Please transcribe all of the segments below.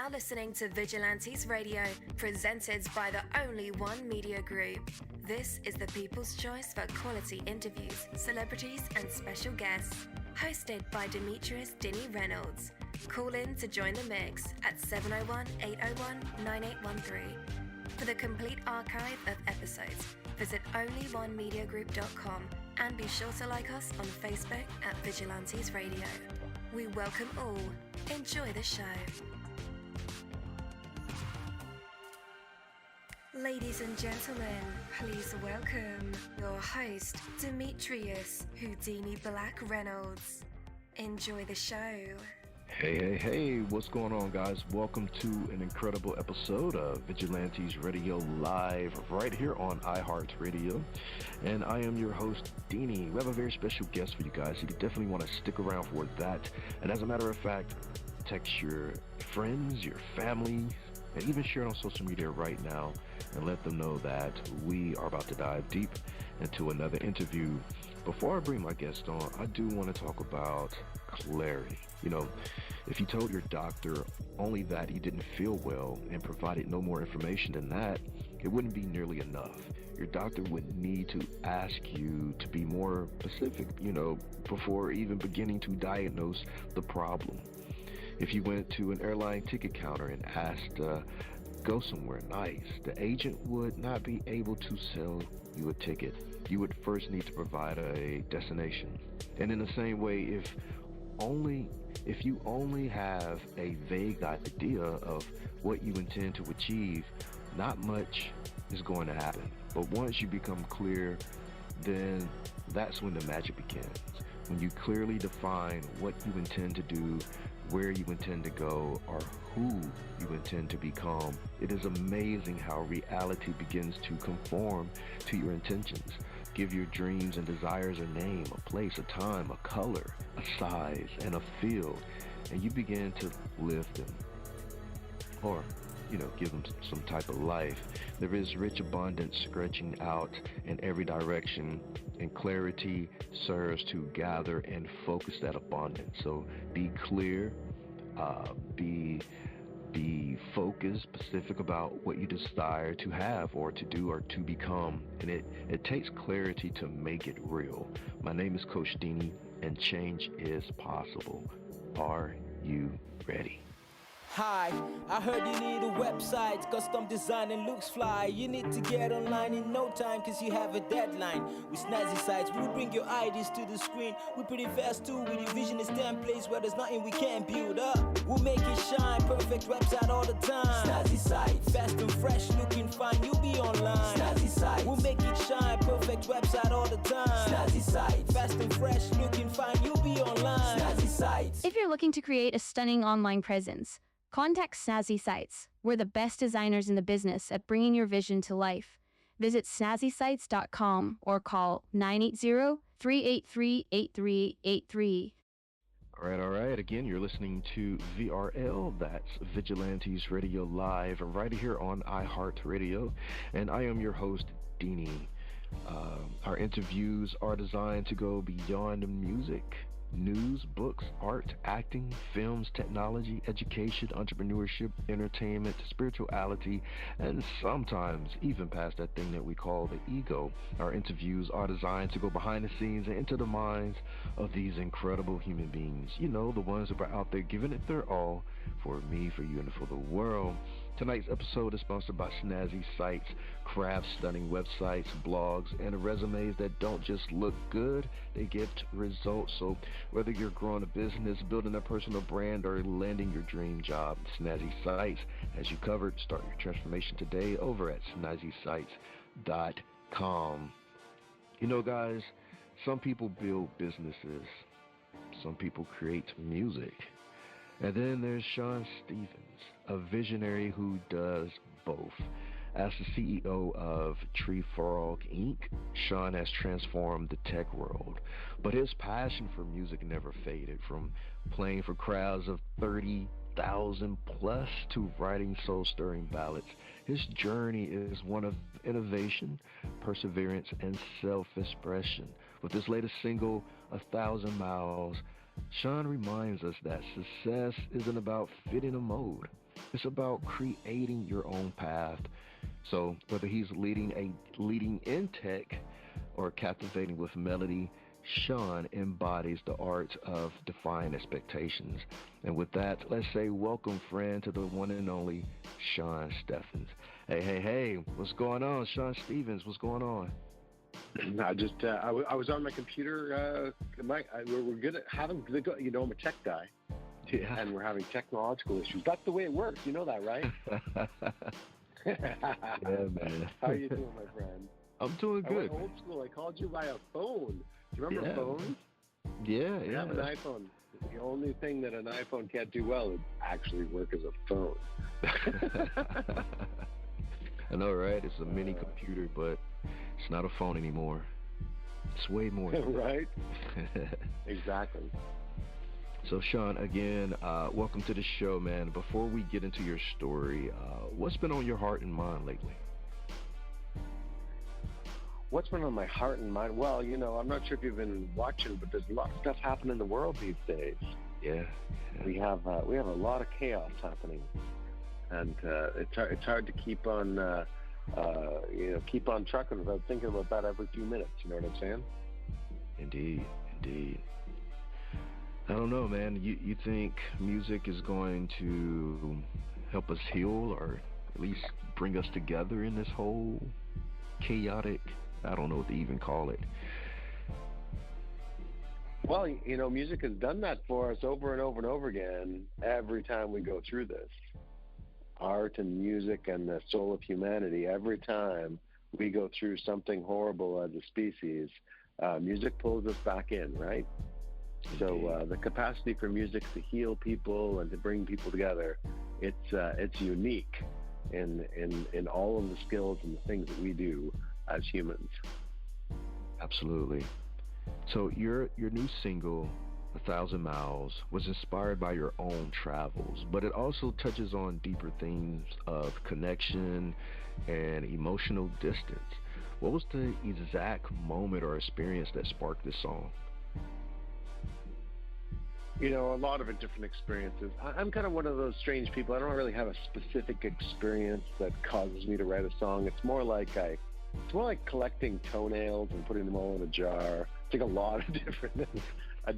now listening to Vigilantes Radio, presented by the Only One Media Group. This is the people's choice for quality interviews, celebrities, and special guests. Hosted by Demetrius Dinny Reynolds. Call in to join the mix at 701-801-9813. For the complete archive of episodes, visit onlyonemediagroup.com and be sure to like us on Facebook at Vigilantes Radio. We welcome all. Enjoy the show. Ladies and gentlemen, please welcome your host, Demetrius Houdini Black Reynolds. Enjoy the show. Hey, what's going on, guys? Welcome to an incredible episode of Vigilantes Radio Live right here on iHeartRadio. And I am your host, Deanie. We have a very special guest for you guys. You definitely want to stick around for that. And as a matter of fact, text your friends, your family, and even share it on social media right now and let them know that we are about to dive deep into another interview. Before I bring my guest on, I do want to talk about clarity. You know, if you told your doctor only that you didn't feel well and provided no more information than that, it wouldn't be nearly enough. Your doctor would need to ask you to be more specific, before even beginning to diagnose the problem. If you went to an airline ticket counter and asked go somewhere nice, the agent would not be able to sell you a ticket. You would first need to provide a destination. And in the same way, if you only have a vague idea of what you intend to achieve, not much is going to happen. But once you become clear, then that's when the magic begins. When you clearly define what you intend to do, where you intend to go, or who you intend to become, it is amazing how reality begins to conform to your intentions. Give your dreams and desires a name, a place, a time, a color, a size, and a feel, and you begin to live them. Or, give them some type of life. There is rich abundance stretching out in every direction, and clarity serves to gather and focus that abundance. So be clear, be focused, specific about what you desire to have or to do or to become. And it takes clarity to make it real. My name is Coach Deanie, and change is possible. Are you ready? Hi, I heard you need a website, custom design and looks fly. You need to get online in no time cause you have a deadline. With Snazzy Sites, we'll bring your ideas to the screen. We're pretty fast too, with your vision is templates where there's nothing we can't build up. We'll make it shine, perfect website all the time. Snazzy Sites, fast and fresh, looking fine, you'll be online. Snazzy Sites, we'll make it shine, perfect website all the time. Snazzy Sites, fast and fresh, looking fine, you'll be online. Snazzy Sites. If you're looking to create a stunning online presence, contact Snazzy Sites. We're the best designers in the business at bringing your vision to life. Visit snazzysites.com or call 980-383-8383. All right. Again, you're listening to VRL. That's Vigilantes Radio Live right here on iHeartRadio. And I am your host, Deanie. Our interviews are designed to go beyond music. News, books, art, acting, films, technology, education, entrepreneurship, entertainment, spirituality, and sometimes even past that thing that we call the ego. Our interviews are designed to go behind the scenes and into the minds of these incredible human beings. The ones who are out there giving it their all for me, for you, and for the world. Tonight's episode is sponsored by Snazzy Sites, craft stunning websites, blogs, and resumes that don't just look good, they get results. So whether you're growing a business, building a personal brand, or landing your dream job, Snazzy Sites has you covered. Start your transformation today over at snazzysites.com. Guys, some people build businesses, some people create music. And then there's Sean Stevens, a visionary who does both. As the CEO of Treefrog Inc., Sean has transformed the tech world. But his passion for music never faded, from playing for crowds of 30,000 plus to writing soul-stirring ballads. His journey is one of innovation, perseverance, and self-expression. With his latest single, 1,000 Miles, Sean reminds us that success isn't about fitting a mold. It's about creating your own path. So whether he's leading in tech or captivating with melody, Sean embodies the art of defying expectations. And with that, let's say welcome, friend, to the one and only Sean Steffens. Hey, what's going on? Sean Stevens, what's going on? I was on my computer. We're good at having, I'm a tech guy. Yeah. And we're having technological issues. That's the way it works. You know that, right? Yeah, man. How are you doing, my friend? I'm doing good. I went old school. I called you via phone. Do you remember phones? Yeah. I have an iPhone. The only thing that an iPhone can't do well is actually work as a phone. I know, right? It's a mini computer, but it's not a phone anymore. It's way more. Right? Exactly. So, Sean, again, welcome to the show, man. Before we get into your story, what's been on your heart and mind lately? What's been on my heart and mind? Well, I'm not sure if you've been watching, but there's a lot of stuff happening in the world these days. Yeah. We have a lot of chaos happening, and it's hard to keep on trucking without thinking about that every few minutes. You know what I'm saying? Indeed. I don't know, man. You think music is going to help us heal, or at least bring us together in this whole chaotic, I don't know what to even call it. Well, music has done that for us over and over and over again every time we go through this. Art and music and the soul of humanity, every time we go through something horrible as a species, music pulls us back in, right? So the capacity for music to heal people and to bring people together, it's unique in all of the skills and the things that we do as humans. Absolutely. So your new single, 1,000 Miles, was inspired by your own travels, but it also touches on deeper themes of connection and emotional distance. What was the exact moment or experience that sparked this song? A lot of different experiences. I'm kind of one of those strange people. I don't really have a specific experience that causes me to write a song. It's more like collecting toenails and putting them all in a jar. It's like a lot of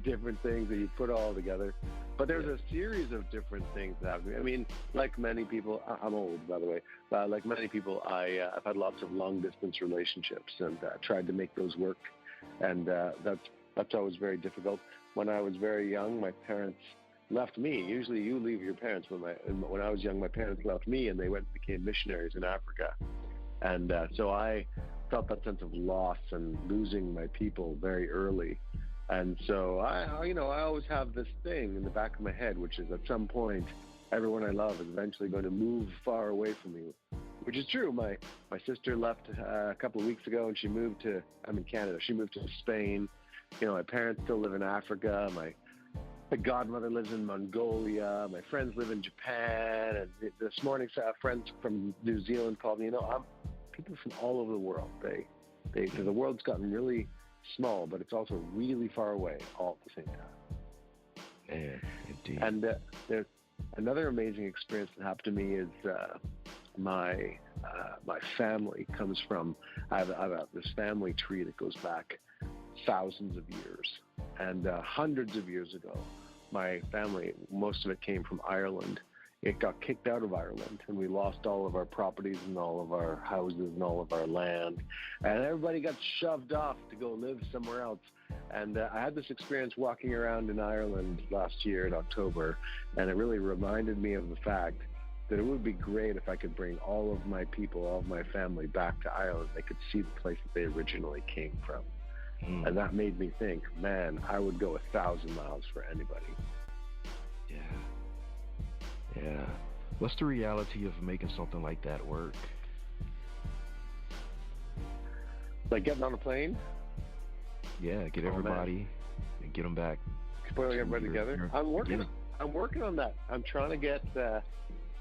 different things that you put all together. But there's a series of different things that happen. I mean, like many people, I'm old, by the way. Like many people, I've had lots of long-distance relationships and tried to make those work. And that's always very difficult. When I was very young, my parents left me. Usually you leave your parents. When I was young, my parents left me and they went and became missionaries in Africa. And so I felt that sense of loss and losing my people very early. And so I always have this thing in the back of my head, which is at some point, everyone I love is eventually going to move far away from me, which is true. My sister left a couple of weeks ago and I'm in Canada. She moved to Spain. My parents still live in Africa. My godmother lives in Mongolia. My friends live in Japan. And this morning, friends from New Zealand called me. People from all over the world. The world's gotten really small, but it's also really far away all at the same time. Yeah, indeed. And there's another amazing experience that happened to me is my family comes from. I have this family tree that goes back thousands of years, and hundreds of years ago, my family, most of it came from Ireland. It got kicked out of Ireland, and we lost all of our properties and all of our houses and all of our land, and everybody got shoved off to go live somewhere else. And I had this experience walking around in Ireland last year in October, and it really reminded me of the fact that it would be great if I could bring all of my people, all of my family back to Ireland. They could see the place that they originally came from. And that made me think, man, I would go 1,000 miles for anybody. Yeah. What's the reality of making something like that work? Like getting on a plane? Yeah, get everybody and get them back. Putting everybody together. I'm working on that. I'm trying to get.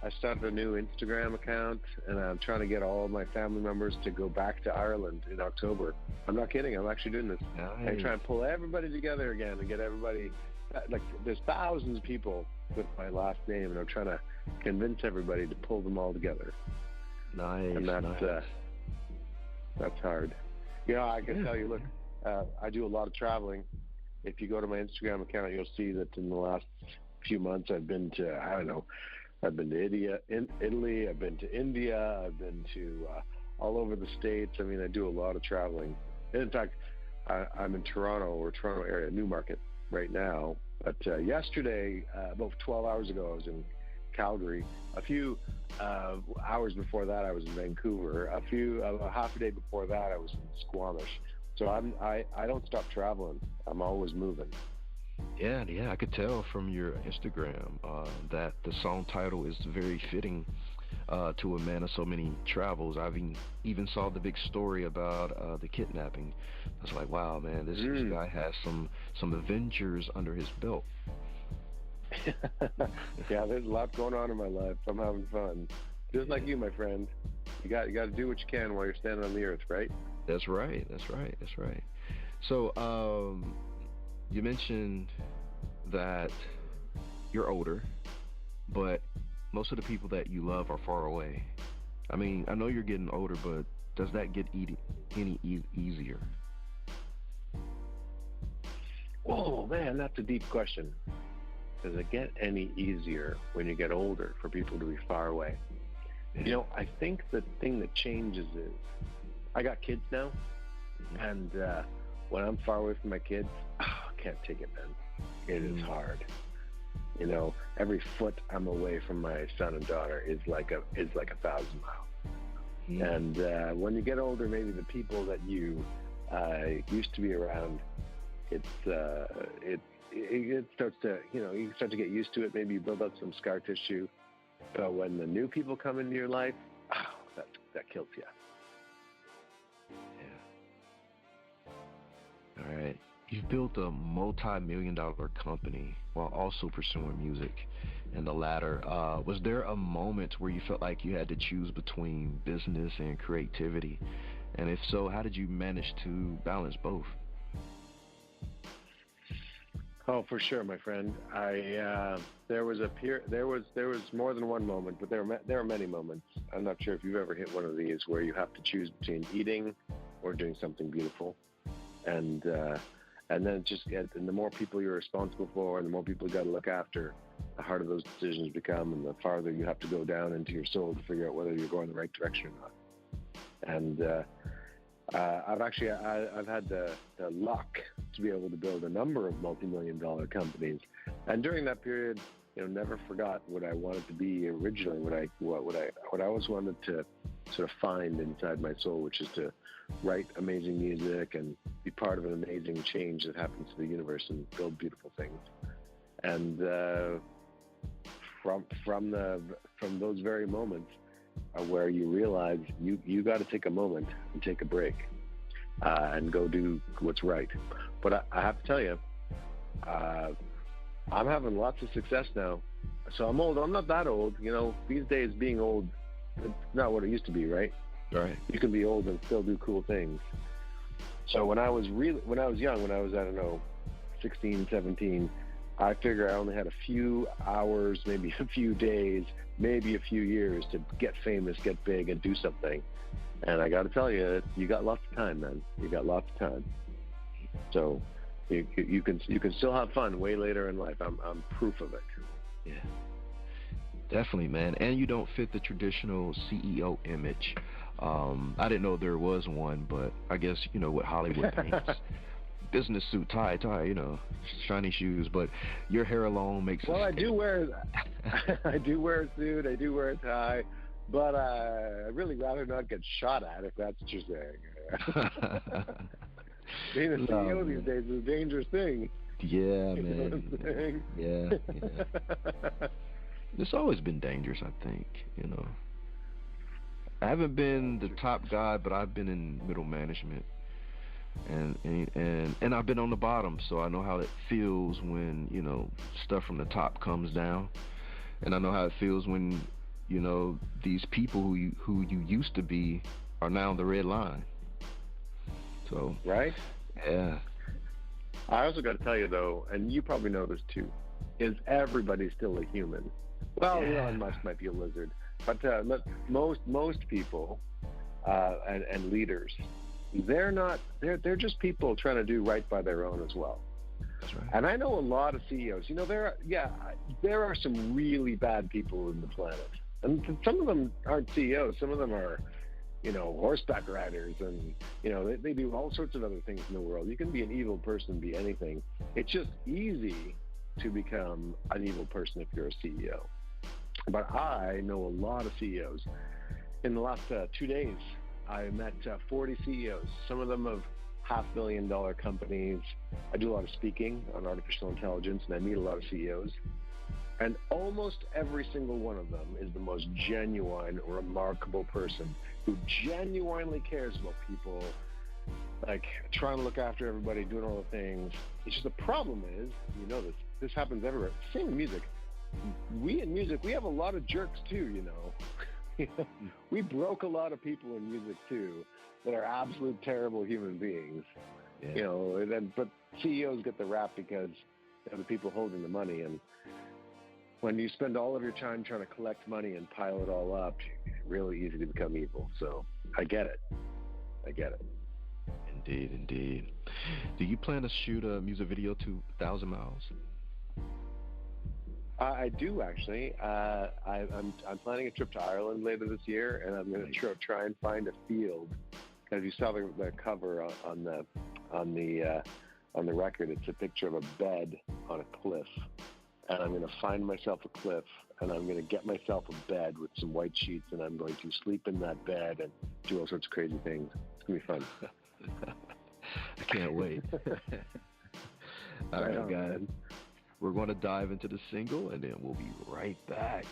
I started a new Instagram account, and I'm trying to get all of my family members to go back to Ireland in October. I'm not kidding. I'm actually doing this. Nice. I'm trying to pull everybody together again and get everybody. Like, there's thousands of people with my last name, and I'm trying to convince everybody to pull them all together. Nice. And that's hard. I can tell you, look, I do a lot of traveling. If you go to my Instagram account, you'll see that in the last few months I've been to, I've been to Italy, I've been to India, I've been to all over the States. I mean, I do a lot of traveling. And in fact, I'm in Toronto area, Newmarket right now. But yesterday, about 12 hours ago, I was in Calgary. A few hours before that, I was in Vancouver. Half a day before that, I was in Squamish. So I don't stop traveling. I'm always moving. Yeah, I could tell from your Instagram that the song title is very fitting to a man of so many travels. I've even saw the big story about the kidnapping. I was like, wow, man, this guy has some adventures under his belt. Yeah, there's a lot going on in my life. I'm having fun. Just like you, my friend. You got to do what you can while you're standing on the earth, right? That's right. So, you mentioned that you're older, but most of the people that you love are far away. I mean, I know you're getting older, but does that get any easier? Oh, man, that's a deep question. Does it get any easier when you get older for people to be far away? Yeah. I think the thing that changes is I got kids now, and when I'm far away from my kids, I can't take it, man. It is hard. Every foot I'm away from my son and daughter is like 1,000 miles. And when you get older, maybe the people that you used to be around, it starts to, you start to get used to it. Maybe you build up some scar tissue. But when the new people come into your life, that kills you. Yeah. All right. You've built a multi-million-dollar company while also pursuing music. And the latter, was there a moment where you felt like you had to choose between business and creativity? And if so, how did you manage to balance both? Oh, for sure, my friend. There was more than one moment, but there are many moments. I'm not sure if you've ever hit one of these where you have to choose between eating or doing something beautiful, and then and the more people you're responsible for, and the more people you got to look after, the harder those decisions become, and the farther you have to go down into your soul to figure out whether you're going the right direction or not. And I've had the luck to be able to build a number of multi-million-dollar companies, and during that period, never forgot what I wanted to be originally. What I always wanted to sort of find inside my soul, which is to write amazing music and be part of an amazing change that happens to the universe and build beautiful things. And from those very moments where you realize you got to take a moment and take a break and go do what's right. But I have to tell you, I'm having lots of success now. So I'm old. I'm not that old. These days being old, it's not what it used to be, right? Right. You can be old and still do cool things. So when I was young, I don't know, 16, 17, I figure I only had a few hours, maybe a few days, maybe a few years to get famous, get big, and do something. And I got to tell you, you got lots of time, man. You got lots of time. So you can still have fun way later in life. I'm proof of it. Yeah. Definitely, man. And you don't fit the traditional CEO image. I didn't know there was one, but I guess, what Hollywood paints. Business suit, tie, shiny shoes, but your hair alone makes it. Well, I do wear a suit, I do wear a tie, but I'd really rather not get shot at, if that's what you're saying. Being a CEO these days is a dangerous thing. Yeah, man. You know what I'm saying? Yeah. It's always been dangerous, I think, I haven't been the top guy, but I've been in middle management. And I've been on the bottom, so I know how it feels when, stuff from the top comes down. And I know how it feels when, these people who you used to be are now on the red line. So, right? Yeah. I also got to tell you, though, and you probably know this too, is everybody's still a human. Well, Yeah. Elon Musk might be a lizard, but look, most people and leaders, they're not. They're just people trying to do right by their own as well. That's right. And I know a lot of CEOs. You know, there are some really bad people in the planet, and some of them aren't CEOs. Some of them are, horseback riders, and they do all sorts of other things in the world. You can be an evil person, be anything. It's just easy to become an evil person if you're a CEO. But I know a lot of CEOs. In the last 2 days, I met 40 CEOs, some of them of $500,000 companies. I do a lot of speaking on artificial intelligence, and I meet a lot of CEOs. And almost every single one of them is the most genuine, remarkable person who genuinely cares about people, like trying to look after everybody, doing all the things. It's just the problem is, this happens everywhere. Same in music. We in music, we have a lot of jerks too, We broke a lot of people in music too that are absolute terrible human beings. Yeah. But CEOs get the rap because they're the people holding the money, and when you spend all of your time trying to collect money and pile it all up, it's really easy to become evil. So I get it. Indeed. Do you plan to shoot a music video to 1,000 Miles? I do actually. I'm planning a trip to Ireland later this year, and I'm going to try and find a field. As you saw the cover on the record, it's a picture of a bed on a cliff, and I'm going to find myself a cliff, and I'm going to get myself a bed with some white sheets, and I'm going to sleep in that bed and do all sorts of crazy things. It's going to be fun. I can't wait. All right, guys. We're going to dive into the single, and then we'll be right back.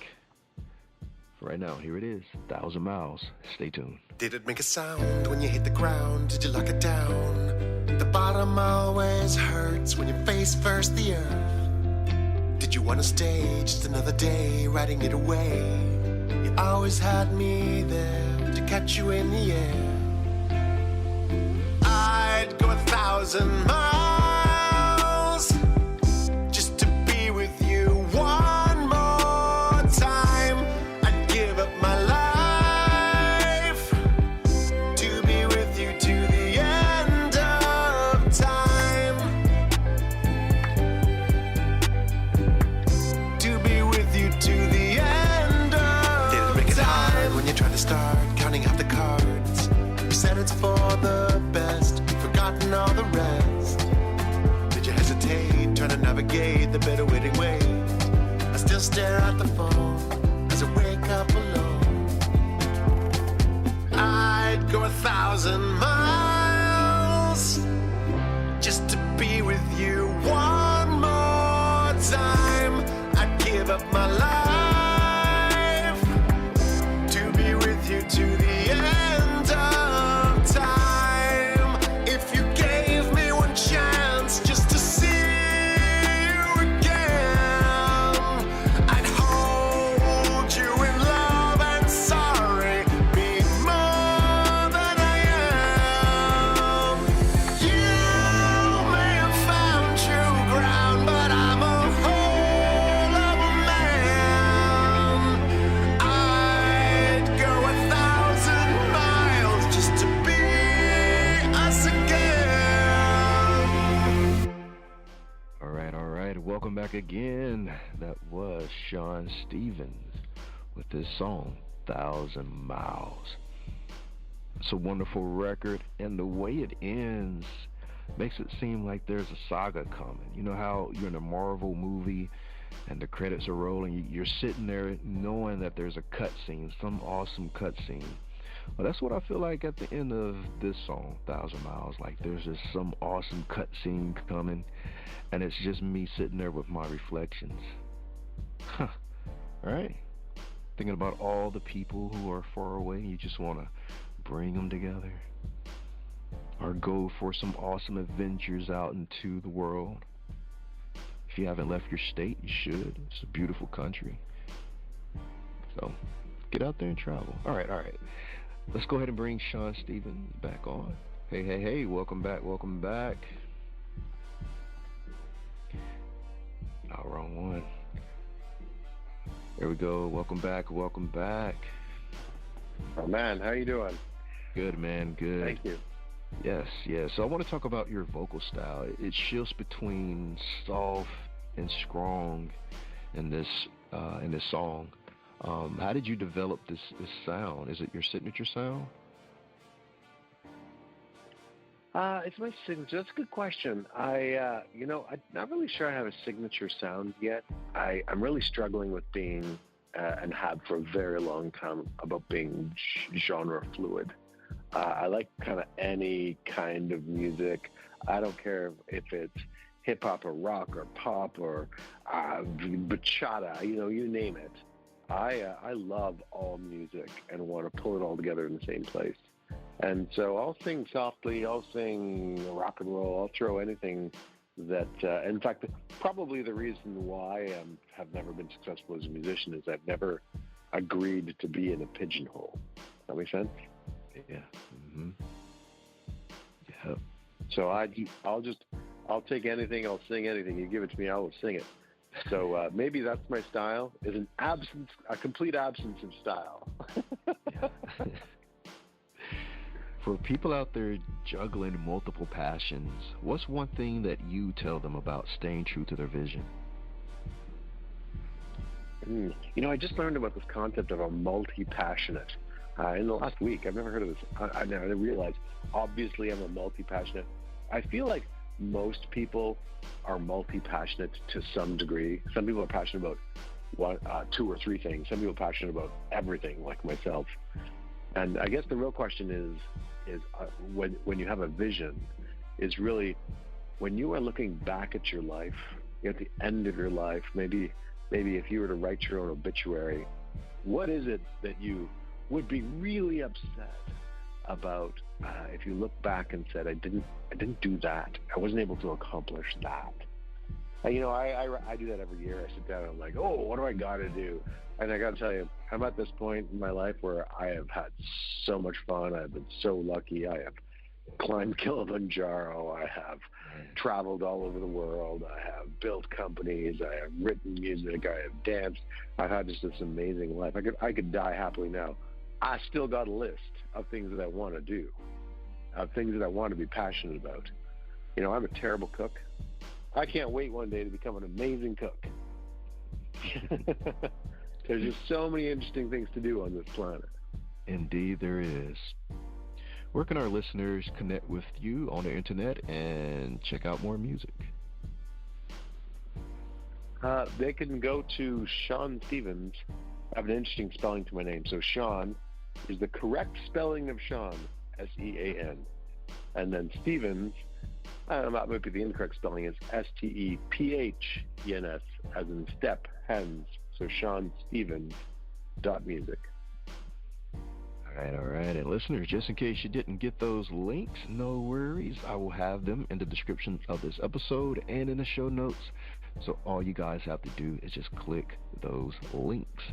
For right now, here it is, 1,000 Miles. Stay tuned. Did it make a sound when you hit the ground? Did you lock it down? The bottom always hurts when you face first the earth. Did you want to stay just another day, riding it away? You always had me there to catch you in the air. I'd go 1,000 miles just to be with you one more time. I'd give up my life to be with you to the end of time. To be with you to the end of time. Did it make it hard when you tried to start counting up the cards? You said it's for the best, forgotten all the rest. Did you hesitate, trying to navigate the better waiting way? I still stare at the phone as I wake up alone. I'd go 1,000 miles just to be with you one more time. I'd give up my life to be with you to the end of time. If you gave me one chance just to see you again, I'd hold you in love and sorry, be more than I am. You may have found true ground, but I'm a whole other man. I'd go 1,000 miles just to be us again. All right. Welcome back again. That was Sean Stevens with this song, 1,000 Miles. It's a wonderful record, and the way it ends makes it seem like there's a saga coming. You know how you're in a Marvel movie and the credits are rolling, you're sitting there knowing that there's a cutscene, some awesome cutscene. Well, that's what I feel like at the end of this song, 1,000 Miles. Like there's just some awesome cutscene coming, and it's just me sitting there with my reflections. All right. Thinking about all the people who are far away, you just want to bring them together. Or go for some awesome adventures out into the world. If you haven't left your state, you should. It's a beautiful country. So, get out there and travel. All right. Let's go ahead and bring Sean Stevens back on. Hey, welcome back. Oh, wrong one. There we go. Welcome back. Welcome back. Oh man, how you doing? Good, man. Good. Thank you. Yes, yes. So I want to talk about your vocal style. It shifts between soft and strong in this song. How did you develop this sound? Is it your signature sound? It's my signature. That's a good question. I'm not really sure I have a signature sound yet. I'm really struggling with being, and have for a very long time, about being genre fluid. I like kind of any kind of music. I don't care if it's hip hop or rock or pop or bachata, you name it. I love all music and want to pull it all together in the same place. And so I'll sing softly, I'll sing rock and roll, I'll throw anything that, in fact, probably the reason why I have never been successful as a musician is I've never agreed to be in a pigeonhole. Does that make sense? Yeah. Mm-hmm. Yeah. So I'll take anything, I'll sing anything. You give it to me, I will sing it. So maybe that's my style, is a complete absence of style. Yeah. For people out there juggling multiple passions, what's one thing that you tell them about staying true to their vision? I just learned about this concept of a multi-passionate in the last week. I've never heard of this. I never realized. Obviously, I'm a multi-passionate. I feel like most people are multi-passionate to some degree. Some people are passionate about two or three things. Some people are passionate about everything, like myself. And I guess the real question is when you have a vision, is really when you are looking back at your life, at the end of your life, maybe if you were to write your own obituary, what is it that you would be really upset about if you look back and said, I didn't do that. I wasn't able to accomplish that. I do that every year. I sit down and I'm like, oh, what do I got to do? And I got to tell you, I'm at this point in my life where I have had so much fun. I've been so lucky. I have climbed Kilimanjaro. I have traveled all over the world. I have built companies. I have written music. I have danced. I've had just this amazing life. I could die happily now. I still got a list of things that I want to do, of things that I want to be passionate about. I'm a terrible cook. I can't wait one day to become an amazing cook. There's just so many interesting things to do on this planet. Indeed, there is. Where can our listeners connect with you on the internet and check out more music? They can go to Sean Stevens. I have an interesting spelling to my name. So Sean is the correct spelling of Sean, S-E-A-N. And then Stevens, that might be the incorrect spelling, is S-T-E-P-H-E-N-S, as in step, hens. So Sean Stevens .music. All right. And listeners, just in case you didn't get those links, no worries. I will have them in the description of this episode and in the show notes. So all you guys have to do is just click those links.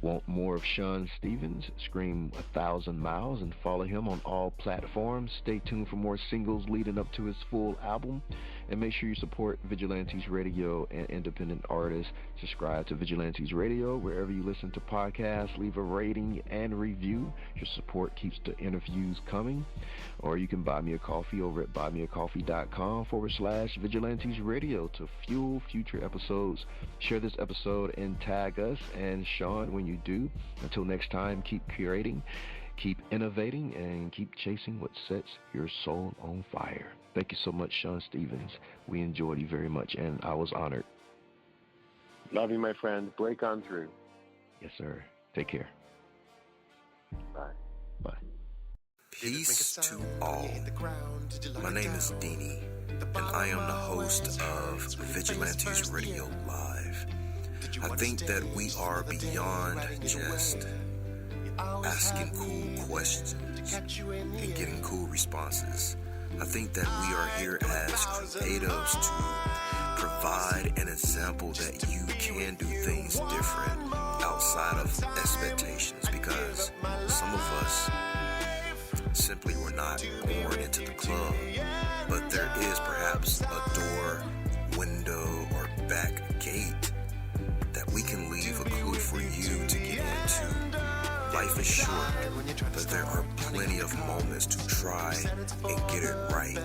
Want more of Sean Stevens? Scream 1,000 miles and follow him on all platforms. Stay tuned for more singles leading up to his full album. And make sure you support Vigilantes Radio and independent artists. Subscribe to Vigilantes Radio wherever you listen to podcasts. Leave a rating and review. Your support keeps the interviews coming. Or you can buy me a coffee over at buymeacoffee.com/Vigilantes Radio to fuel future episodes. Share this episode and tag us and Sean when you do. Until next time, keep curating, keep innovating, and keep chasing what sets your soul on fire. Thank you so much, Sean Stevens. We enjoyed you very much, and I was honored. Love you, my friend. Break on through. Yes, sir. Take care. Bye. Bye. Peace to all. My name is Deanie, and I am the host of Vigilantes Radio Live. I think that we are beyond just asking cool questions and getting cool responses. I think that we are here as creatives to provide an example that you can do things different outside of expectations, because some of us simply were not born into the club, but there is perhaps a door, window, or back gate that we can leave a clue for you Life is short, but there are plenty of moments to try and get it right.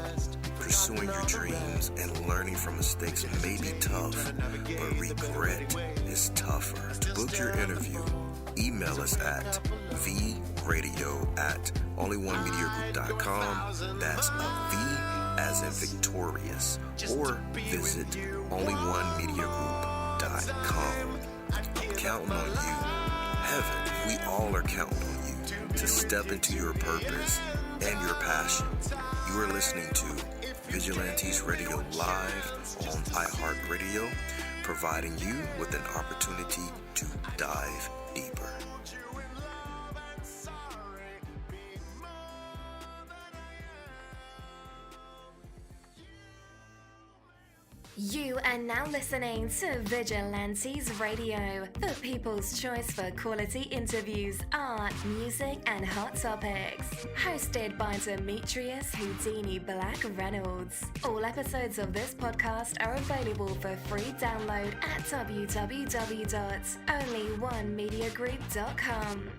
Pursuing your dreams and learning from mistakes may be tough, but regret is tougher. To book your interview, email us at vradio@onlyonemediagroup.com. That's a V as in victorious. Or visit onlyonemediagroup.com. I'm counting on you. Heaven, we all are counting on you to step into your purpose and your passion. You are listening to Vigilantes Radio Live on iHeartRadio, providing you with an opportunity to dive deeper. You are now listening to Vigilantes Radio, the people's choice for quality interviews, art, music, and hot topics. Hosted by Demetrius Houdini Black Reynolds. All episodes of this podcast are available for free download at www.onlyonemediagroup.com.